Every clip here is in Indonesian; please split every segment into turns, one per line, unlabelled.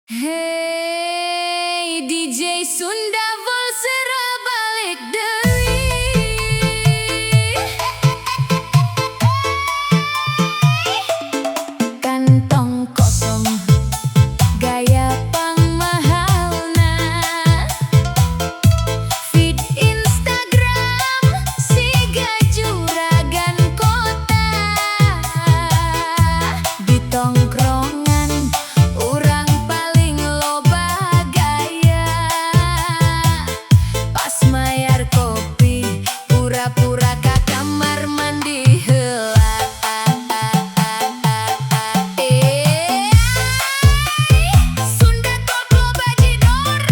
Hey DJ Sunda Volsera balik deui. Kantong kosong gaya pangmahalna, feed Instagram siga juragan kota. Di tongkrongan urang paling loba gaya, pas mayar kopi pura-pura ka kamar mandi heula. Sunda koplo bajidor,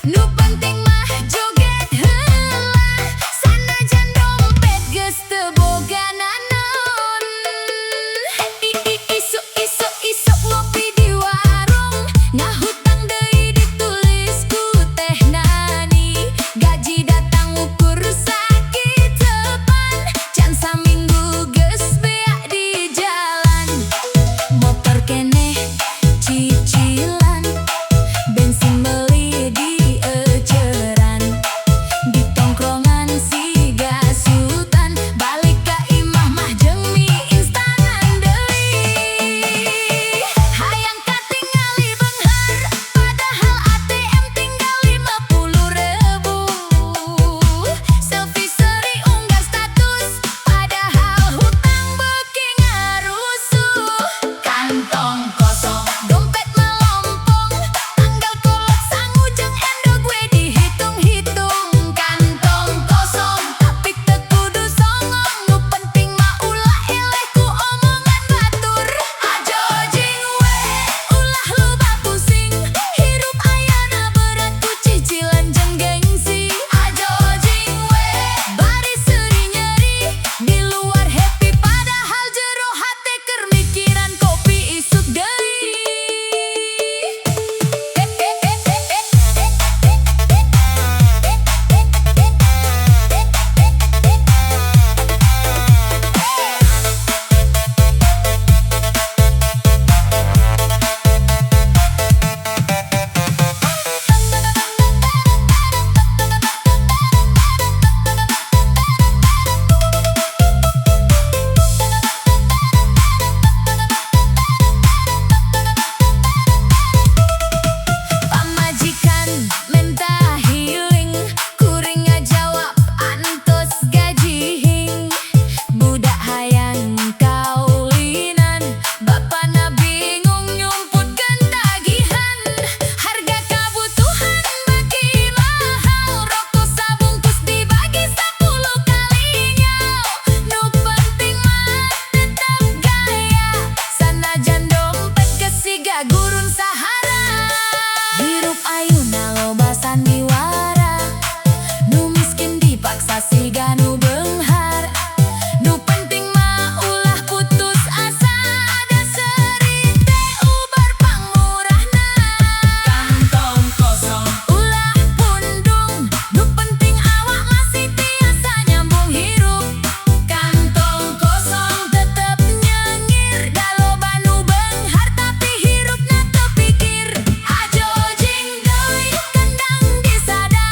nu penting mah joget heula, sanajan dompet geus teu boga naon. Isuk ngopi di warung, ngahutang deui ditulis ku teh nani. Gaji datang ukur sakicepan, can saminggu geus bea di jalan. Motor keneh cicilan, bensin meuli di eceran. Di tongkrongan siga sultan, balik ka imah mah jeung mie instanan deui. Hayang katingali beunghar, padahal ATM tinggal 50.000. Selfie seri unggah status, padahal hutang beuki ngarusuh. Kantong kosong, dompet melompong, tanggal kolot sangu jeung endog we dihitung-hitung. Kantong kosong, tapi teu kudu songong, nu penting mah ulah eleh ku omongan batur. Ajo jing we, ulah loba pusing, hirup ayana berat ku cicilan jeung gengsi. Ajo jing we, bari seuri nyeri, di luar happy padahal jero hate keur mikiran kopi isuk deui. Pamajikan minta healing, kuring ngajawab antos gaji hing. Budak hayang kaulinan, bapana bingung nyumputkeun tagihan. Harga kabutuhan bagi mahal, rokok sabungkus dibagi 10 kali nyaw. Nu penting mah tetep gaya, sanajan dompet kesiga gurun sahara. Hirup ayeuna loba sandiwara, nu miskin dipaksa siga nu beunghar. Nu penting mah ulah putus asa, ada seuri teh ubar pangmurahna. Kantong kosong, ulah pundung, nu penting awak masih tiasa nyambung hirup. Kantong kosong tetep nyengir, da loba nu beunghar tapi hirupna teu pikir. Ajo jing deui, kendang disada,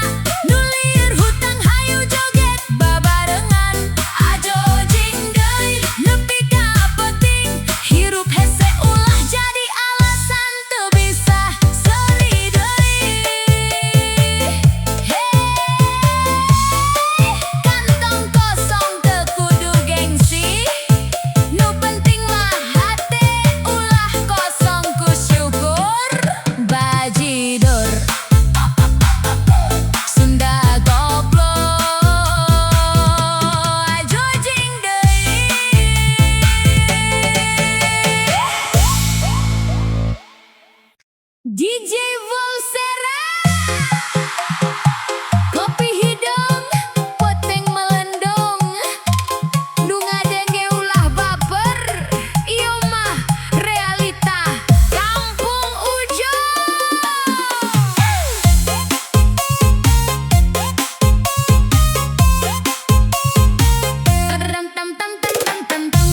nu lieur hutang hayu joget babarengan. Ajo jing deui, nepi ka penting, hirup hese ulah jadi alasan teu bisa seuri deui. Kantong kosong teu kudu gengsi, nu penting mah hate ulah kosong ku syukur. Bajidor Sunda koplo, ajo jing deui. DJ Volsera, kopi hidung, poteng melendung, nu ngadenge ulah baper, ieu mah realita kampung ujung. Tam tam tam tam tam tam tam.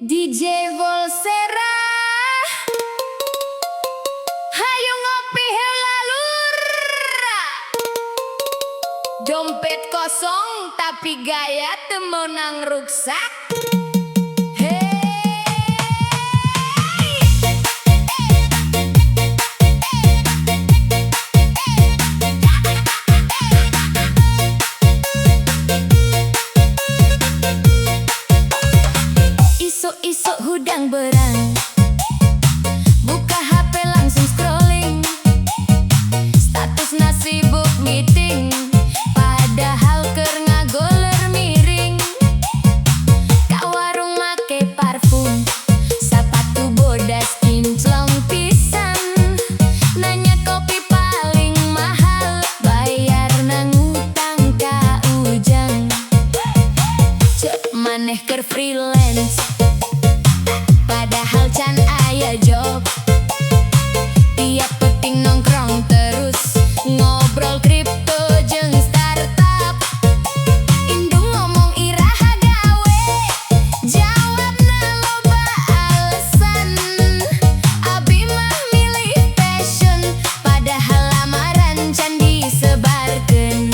DJ Volsera, hayu ngopi helalur. Dompet kosong tapi gaya temenang ruksak. Isuk-isuk hudang berang, buka HP langsung scrolling, status sibuk meeting, padahal keur ngagoler miring. Ka warung make parfum, sepatu bodas kinclong pisan, nanya kopi paling mahal, bayar nang utang ka ujang. Cek maneh keur freelance, padahal can aya job. Tiap penting nongkrong terus ngobrol kripto jeung startup. Indung ngomong iraha gawe, jawabna loba alesan. Abi mah milih passion, padahal lamaran can disebarkeun.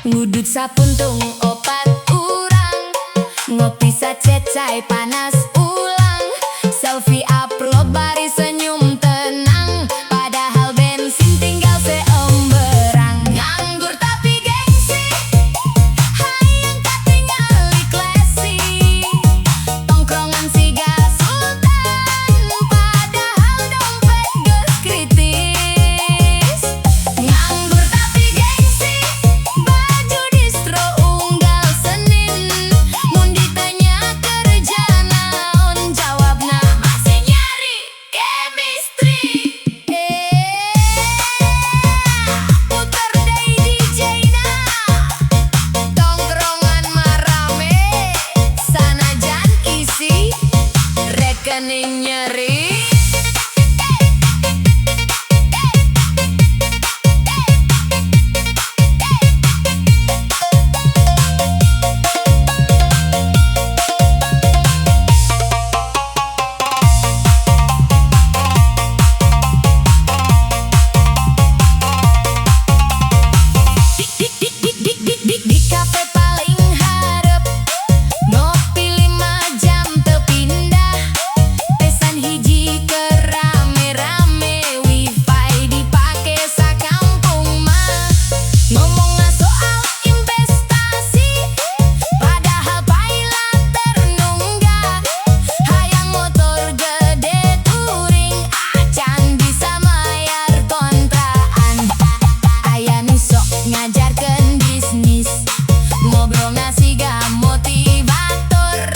Ngudut sapuntung opat urang, ngopi sacecai panas ulang, selfie upload bari senyum tenang, padahal bensin tinggal seemberang. Nganggur tapi gengsi, hayang katingali klesi, tongkrongan siga sultan, padahal dompet geus kritis. Nganggur tapi gengsi, baju distro unggal Senin, mun ditanya kerja naon, jawabna masih nyari chemistry. Puter deui DJ-na, tongkrongan mah rame, sanajan isi rekening nyeri. Di kafe paling hareup, ngopi 5 jam teu pindah, pesan hiji keur rame-rame, wifi dipake sakampung mah. Ngomongna soal investasi, padahal baila ternunggak, hayang motor gede touring, acan bisa mayar kontrakan. Aya nu sok ngajarkeun bisnis, ngobrolna siga motivator.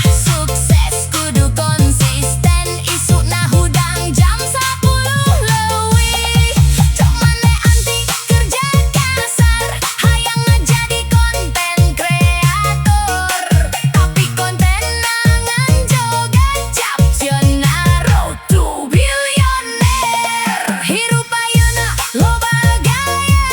Sukses kudu konsisten, isukna hudang jam 10 leuwih. Cok maneh anti kerja kasar, hayang ngajadi konten kreator, tapi kontenna nganjogan captionna road to billionaire. Hirup ayeuna loba gaya,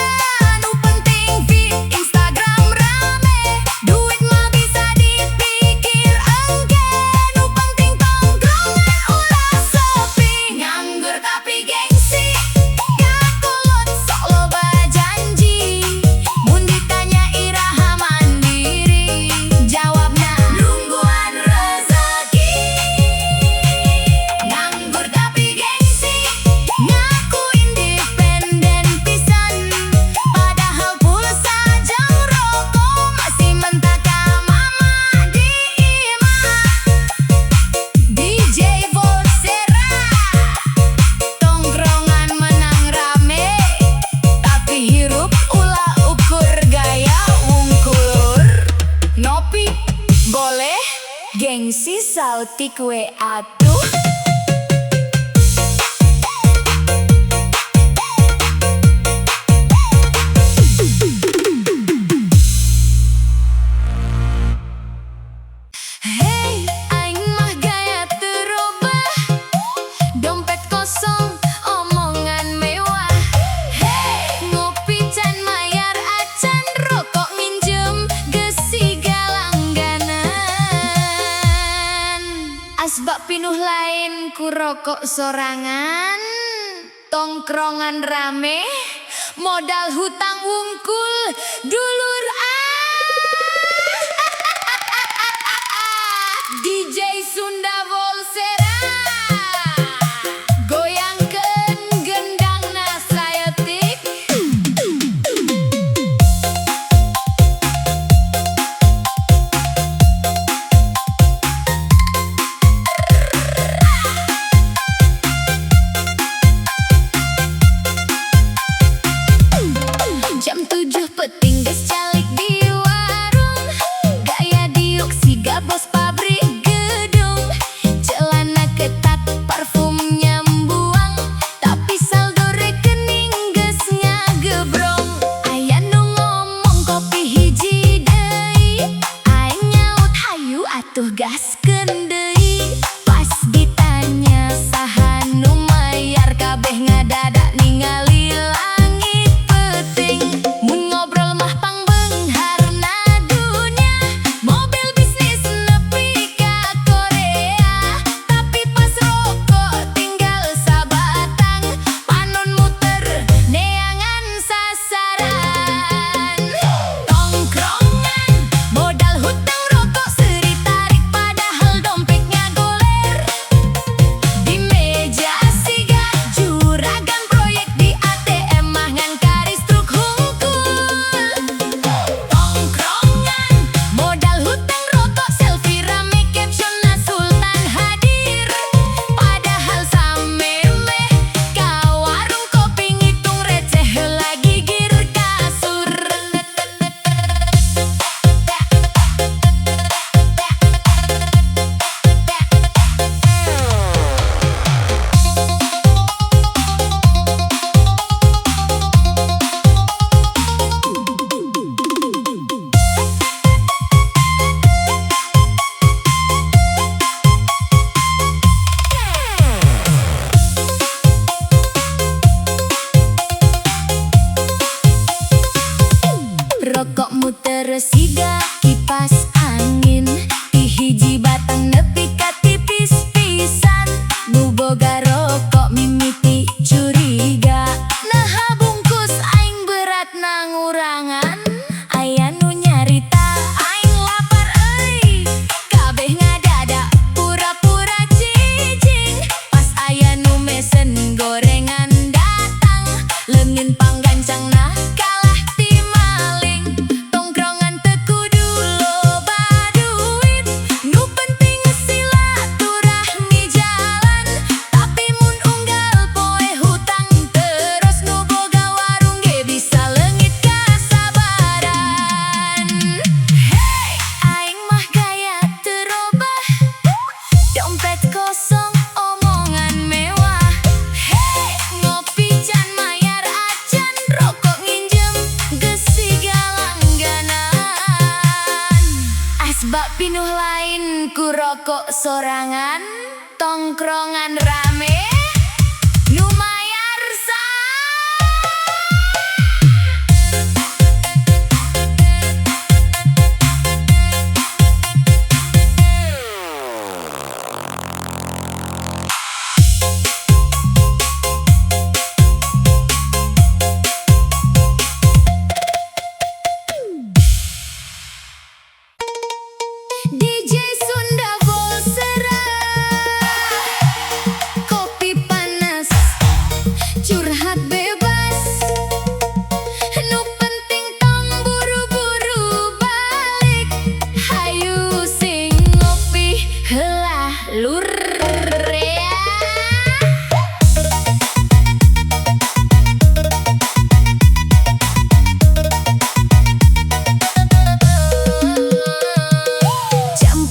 nu penting feed Instagram rame, duit mah bisa dipikir engke, nu penting tongkrongan ulah sepi. Nganggur tapi gengsi, kakolot sok loba janji, mun ditanya iraha mandiri, jawabna nungguan rezeki. Nganggur tapi gengsi, ngaku independen pisan, padahal pulsa jeung rokok masih mentak ka mama di imah. DJ Volsera, tongkrongan menang rame, tapi hirup ulah ukur gaya wungkulur. Nopi boleh, gengsi sautik we atuh. Hey, aing mah gaya teu robah, dompet kosong, omongan mewah. Hey, ngopi can mayar acan, rokok minjem geus siga langganan. Asbak pinuh lain ku rokok sorangan, tongkrongan rame, modal hutang wungkul, dulur DJ Sunda Volsera goyangkeun gendangna saeutik. Jam 7 peting geus calik di warung, gaya diuk siga bos pabrik gedung. Celana ketat parfum nyambuang, tapi saldo rekening geus ngagebrong. Aya nu ngomong kopi hiji deui, aing nyaut hayu atuh gaskeun deui. Pas ditanya saha nu mayar, kabeh ngadadak ningali langit peuting. Mun ngobrol mah pangbeungharna dunya, mobil bisnis nepi ka Korea. Tapi pas rokok tinggal sabatang, panon muter neangan sasaran. Tongkrongan modal hutang rokok seri tarik, padahal dompet ngagoler. Di meja siga juragan proyek, di ATM mah ngangkari struk hungkul. Tongkrongan modal hutang rokok, selfie rame captionna Sultan hadir. Padahal sameme ka warung kopi ngitung receh heula gigir kasur. Rokok muter siga kipas angin, ti hiji batang nepi ka tipis pisan. Nu boga rokok mimiti curiga, naha bungkus aing berat nangurangan. Aya nu nyarita aing lapar euy, kabeh ngadadak pura-pura cicing. Pas aya nu mesen gorengan datang, leungeun panggancangna kalah ti maling. Tongkrongan teu kudu loba duit, nu penting silaturahmi jalan. Tapi mun unggal poe hutang terus, nu boga warung ge bisa leungit kasabaran. Hey, aing mah gaya teu robah, dompet kosong omongan mewah. Hey, ngopi can mayar acan, rokok nginjem geus siga langganan. Asbak pinuh lain ku rokok sorangan, tongkrongan rame, nu mayar DJ Sunda Volsera, kopi panas, curhat bebas. Nu penting tong buru-buru balik, hayu sing ngopi heula lur ya. Jam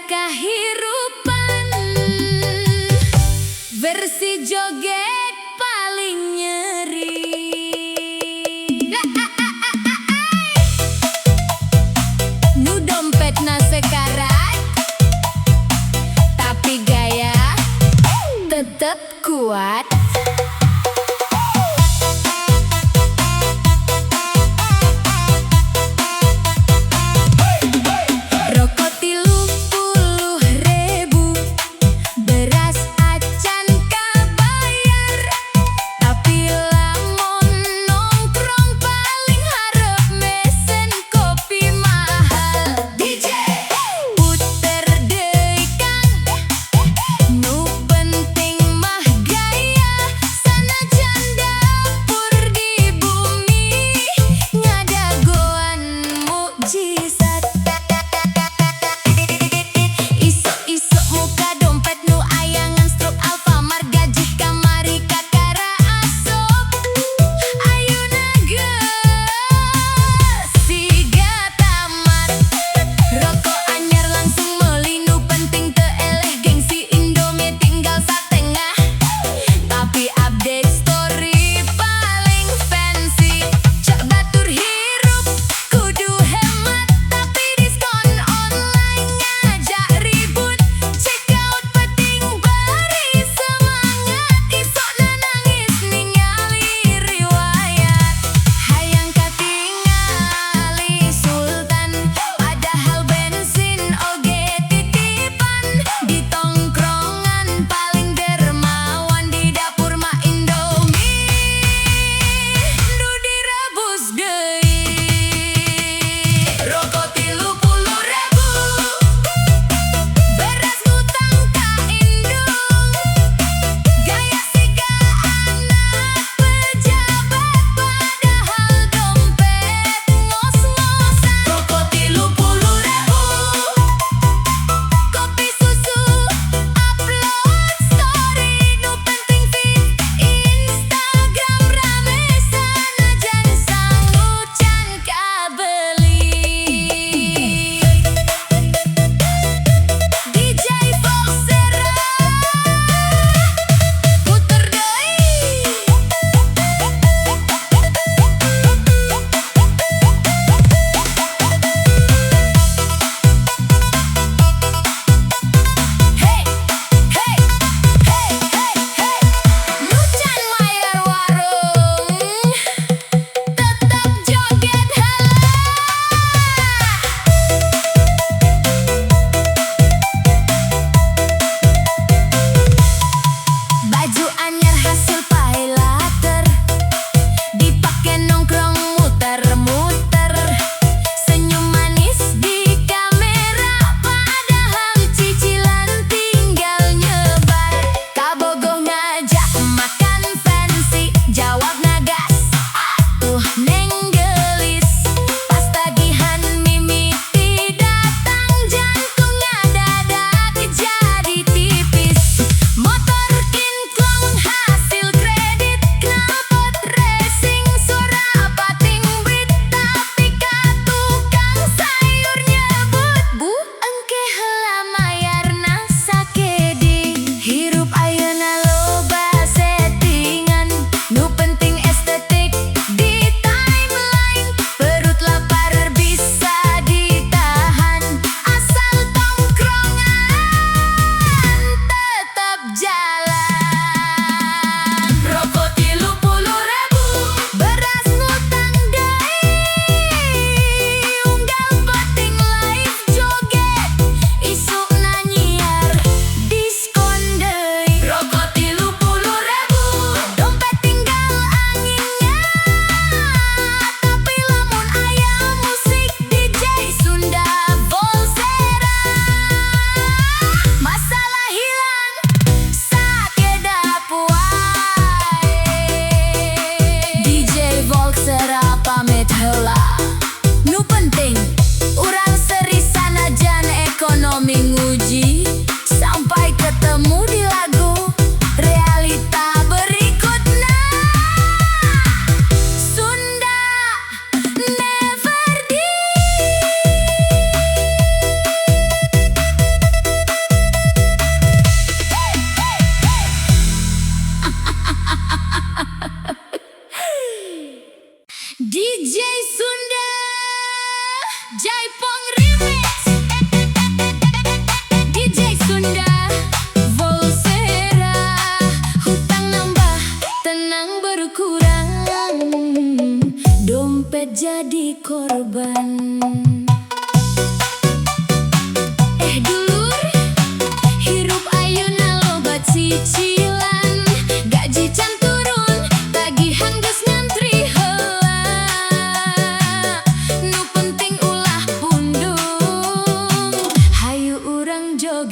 kahirupan. Versi joget paling nyeri. Nu dompetna sekarat, tapi gaya tetep kuat. Rokok 30.000, beras acan kabayar, tapi lamun nongkrong paling harap mesen kopi mahal. DJ puter deui Kang, nu penting mah gaya,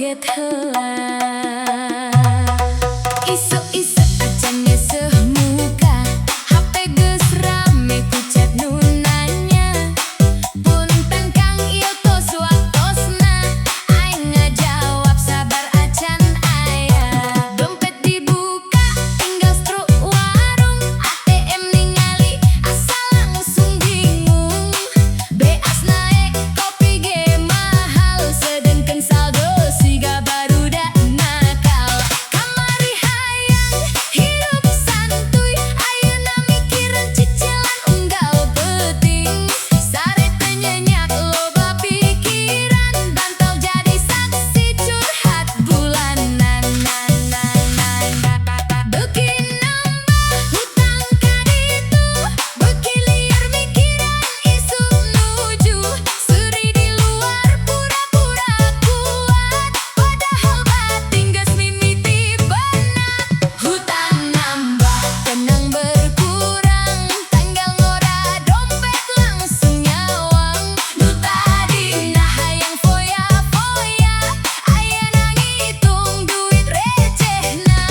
joget heula. Isuk-isuk acan ngeseuh muka, HP geus rame ku chat nu nanya. Punten Kang ieu tos waktosna, aing ngajawab sabar acan aya. Dompet dibuka tinggal struk warung, ATM ningali asa langsung bingung. Beas naek kopi ge mahal, sedengkeun saldo siga barudak nakal. Kamari hayang hirup santuy, ayeuna mikiran cicilan unggal peuting. Sare teu nyenyak loba pikiran, bantal jadi saksi curhat bulanan. Beuki nambah hutang ka ditu, beuki liar mikiran isuk nuju. Seuri di luar pura-pura kuat, padahal batin geus mimiti beunat. Hutang nambah tenang berkurang, tanggal ngora dompet langsung nyawang. Nu tadina hayang foya-foya, ayeuna ngitung duit recehna.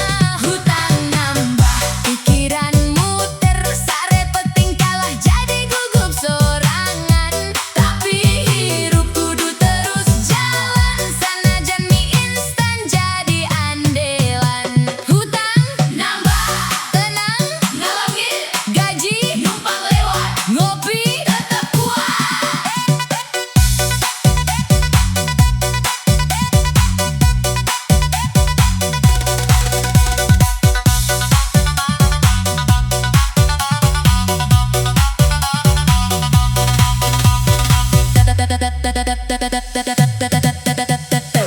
Hutang nambah pikiran muter, sare penting kalah jadi gugup sorangan. Tapi hirup kudu terus jalan, sanajan mie instan jadi andelan. Hutang nambah tenang ngalangit, gaji numpang lewat, ngopi tetep kuat.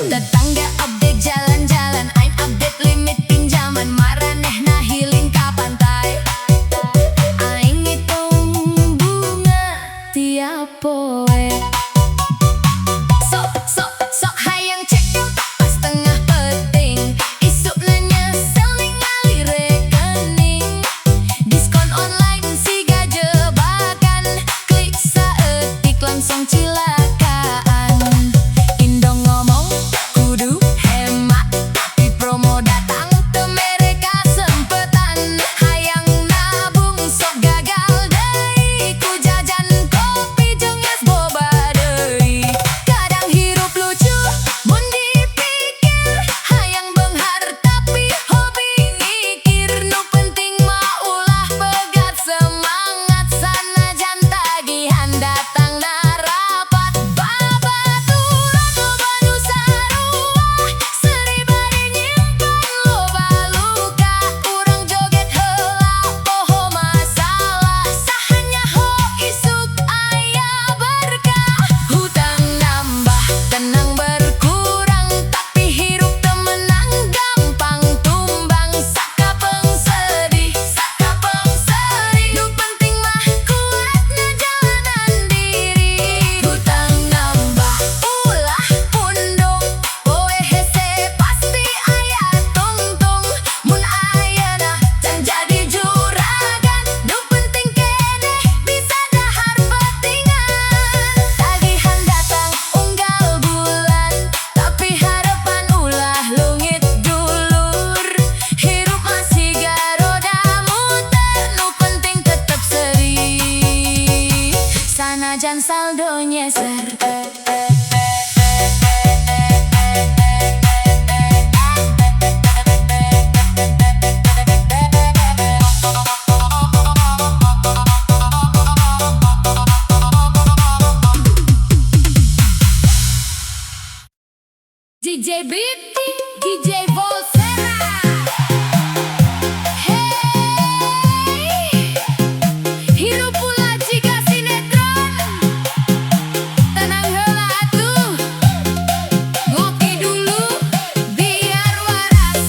Tetangga update jalan-jalan, aing update limit pinjaman, maranehna healing ka pantai. Aing ngitung bunga tiap poe. Sok hayang cek pas tengah peting, isukna nyesel ningali rekening. Diskon online siga jebakan, klik saeutik langsung cilakaan. Indo ngomong kudu hemat, tapi promo datang teu mere kasempetan. Hayang nabung sok gagal deui, ku jajan kopi jeung es boba deui. Kadang hirup lucu mun dipikir, hayang beunghar tapi hobi ngikir. Nu penting mah ulah pegat semangat, sanajan tagihan datang narapat. Babaturan loba nu saruah, seuri bade nyimpan loba luka. Urang joget heula poho masalah, saha ho isuk aya berkah. Hutang nambah tenang berkurang, tapi hirup teu meunang gampang tumbang. Sakapeung sedih, nu penting mah kuat ngajalanan diri. Hutang nambah ulah pundung, poe hese pasti aya tungtung. Mun ayeuna can jadi juragan, nu penting keneh bisa dahar petingan. Tagihan datang unggal bulan, tapi harapan ulah leungit dulur. Hirup masih garoda muter, nu penting tetep seuri, sanajan saldo nyeser. DJ Biti, DJ Volsera. Hey, hirup pula jika sinetron. Tenang heula atuh, ngopi dulu biar waras.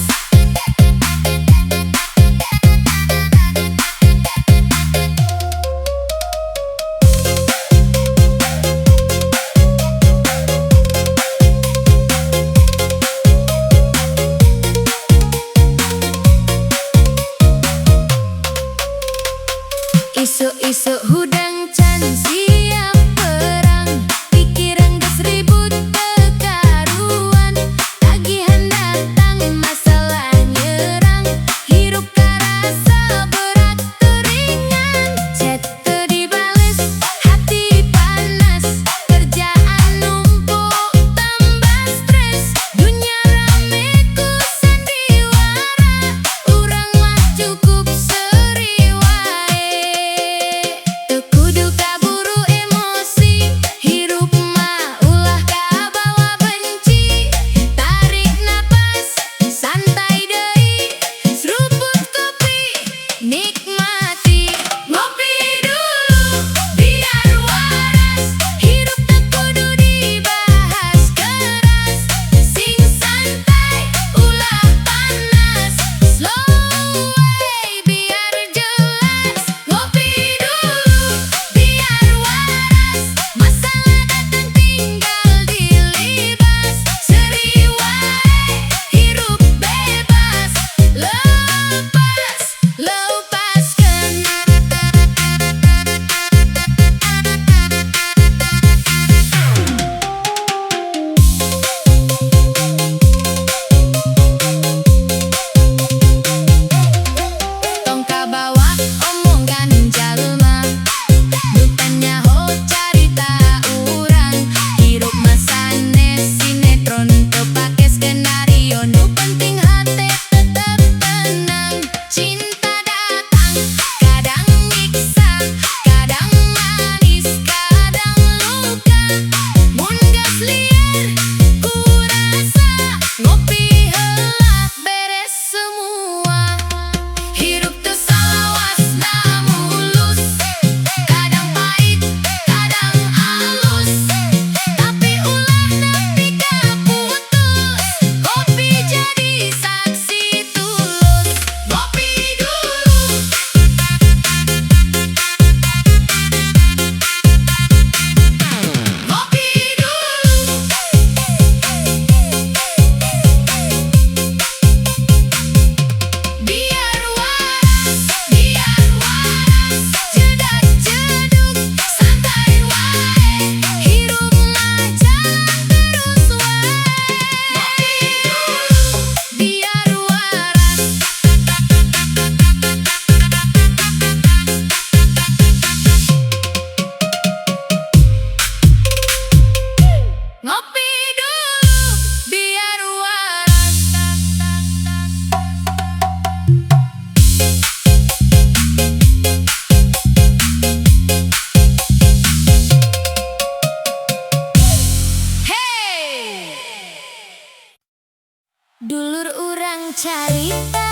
carita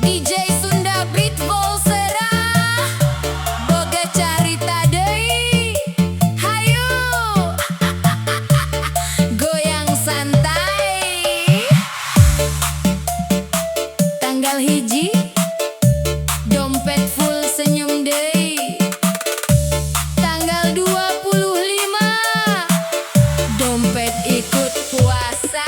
DJ Sunda Beat Volsera boga carita deui hayu goyang santai tanggal hiji dompet full senyum deui tanggal 25 dompet ikut puasa.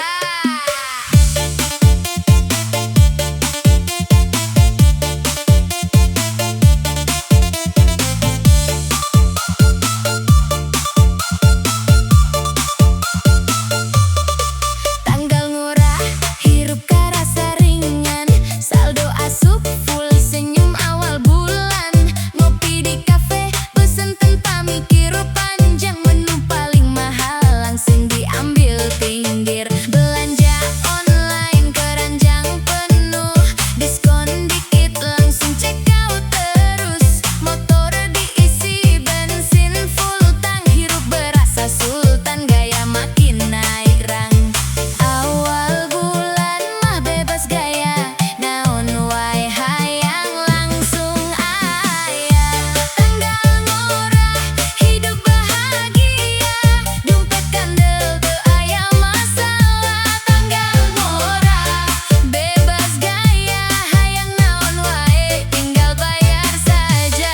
Tanggal ngurah hirup karasa ringan saldo asup full senyum awal bulan ngopi di kafe pesen tanpa mikir panjang menu paling mahal langsung diambil pinggir belanja online keranjang penuh diskon dikit langsung check out terus motor diisi bensin full tank hirup berasa sultan gaya makin naik rang awal bulan mah bebas gaya naon wae hayang langsung aya tanggal ngorah hidup bahagia dompet kandel teu aya masalah tanggal ngorah bebas gaya hayang naon wae tinggal bayar saja.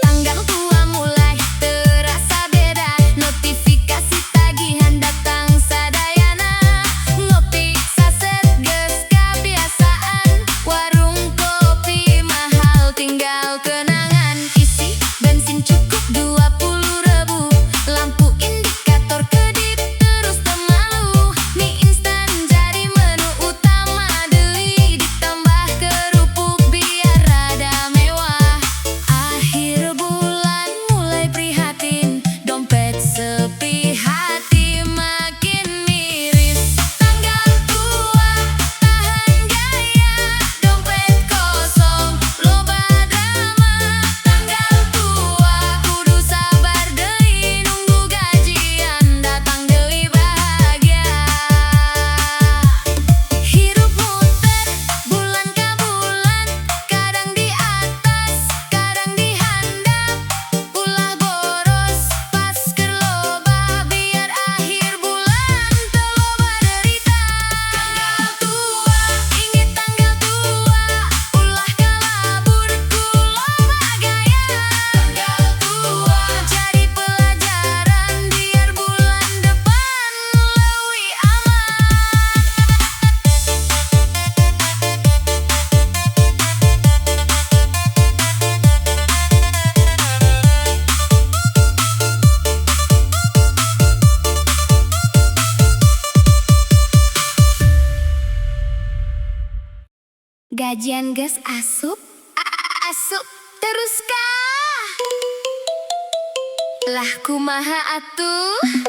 Tanggal tua mulai terasa beda notifikasi tagihan datang sadayana ngopi saset geus kebiasaan warung kopi mahal tinggal kenangan isi bensin cukup 20.000 lampu indikator kedip terus temalu mie instan jadi menu utama deui ditambah kerupuk biar rada mewah akhir bulan mulai prihatin dompet sepi hati makin miris tanggal tua tahan gaya dompet kosong loba drama tanggal tua kudu sabar deui nunggu gajian datang deui bahagia hirup muter bulan ka bulan kadang di atas kadang di handap ulah boros pas keur loba biar akhir bulan teu loba derita tanggal tua inget tanggal tua ulah kalabur ku loba gaya tanggal tua jadi pelajaran biar bulan depan leuwih aman. Gajian geus asup asup terus kah lah kumaha atuh